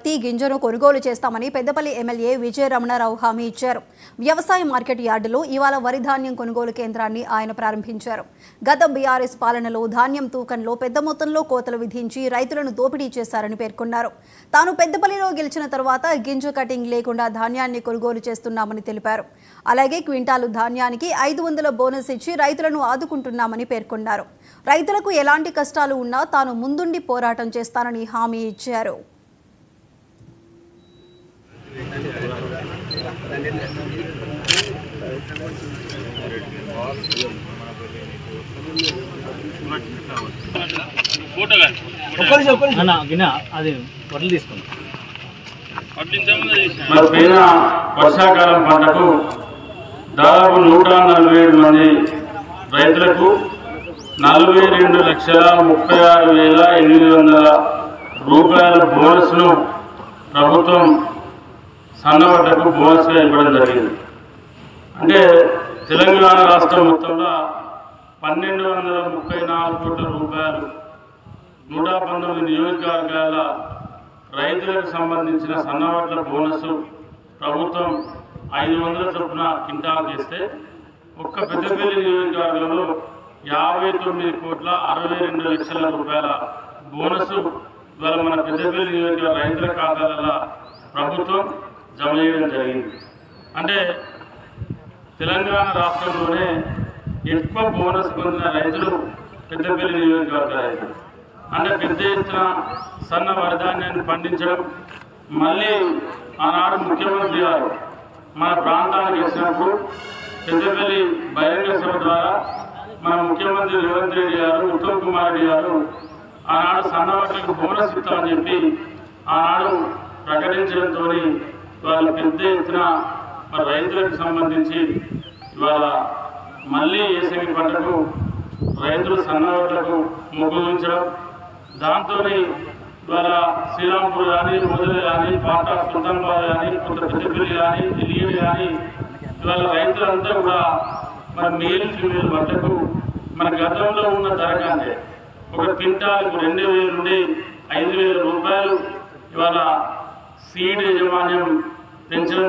పత్తి గింజను కొనుగోలు చేస్తామని పెద్దపల్లి ఎమ్మెల్యే విజయ రమణారావు హామీ ఇచ్చారు. వ్యవసాయ మార్కెట్ యార్డులో ఇవాళ వరి ధాన్యం కొనుగోలు కేంద్రాన్ని ఆయన ప్రారంభించారు. గత బీఆర్ఎస్ పాలనలో ధాన్యం తూకంలో పెద్ద మొత్తంలో కోతలు విధించి రైతులను దోపిడీ చేశారని పేర్కొన్నారు. తాను పెద్దపల్లిలో గెలిచిన తర్వాత గింజ కటింగ్ లేకుండా ధాన్యాన్ని కొనుగోలు చేస్తున్నామని తెలిపారు. అలాగే క్వింటాలు ధాన్యానికి 500 బోనస్ ఇచ్చి రైతులను ఆదుకుంటున్నామని పేర్కొన్నారు. రైతులకు ఎలాంటి కష్టాలు ఉన్నా తాను ముందుండి పోరాటం చేస్తానని హామీ ఇచ్చారు. వర్షాకాలం పంటకు దాదాపు 147 మంది రైతులకు 42,36,800 రూపాయల బోనస్ను ప్రభుత్వం సన్నవడ్డకు బోనస్గా ఇవ్వడం జరిగింది. అంటే తెలంగాణ రాష్ట్రం మొత్తంలో 1,234 కోట్ల రూపాయలు 119 నియోజకవర్గాల రైతులకు సంబంధించిన సన్నవడ్ల బోనస్ ప్రభుత్వం 500 చొప్పున కింటాలు చేస్తే ఒక్క పెద్దపల్లి నియోజకవర్గంలో 59,62,00,000 రూపాయల బోనస్ ఇవాళ మన పెద్దపల్లి నియోజకవర్గ రైతుల ఖాతాలలో ప్రభుత్వం జమ చేయడం జరిగింది. అంటే తెలంగాణ రాష్ట్రంలోనే ఎక్కువ బోనస్ పొందిన రైతులు పెద్దపల్లి నియోజకవర్గ రైతులు. అంటే పెద్ద ఎత్తున సన్న వరిధాన్యాన్ని పండించడం. మళ్ళీ ఆనాడు ముఖ్యమంత్రి గారు మన ప్రాంతానికి వచ్చినప్పుడు పెద్దపల్లి బహిరంగ సభ ద్వారా మన ముఖ్యమంత్రి రేవంత్ రెడ్డి గారు, ఉత్తమ్ కుమార్ రెడ్డి గారు ఆనాడు సన్నవడ్లకు బోనస్ ఇస్తామని చెప్పి ఆనాడు ప్రకటించడంతో వాళ్ళ పెద్ద ఎత్తున మన రైతులకు సంబంధించి ఇవాళ మళ్ళీ ఏసవి పంటకు రైతులు సన్నవడ్లకు మొగ్గు ఉంచడం. దాంతో ఇవాళ శ్రీరాంపూర్ కానీ, మొదలు కానీ, పాట సుల్తాన్బాద్ కానీ, కొత్త పెద్దపల్లి కానీ, ఢిల్లీ కానీ ఇవాళ రైతులంతా కూడా మన మేల్ ఫీమేల్ పంటకు మన గతంలో ఉన్న ధర కంటే ఒక క్వింటాల్కు 2,000 నుండి 5,000 రూపాయలు ఇవాళ సీడ్ యాజమాన్యం పెంచడం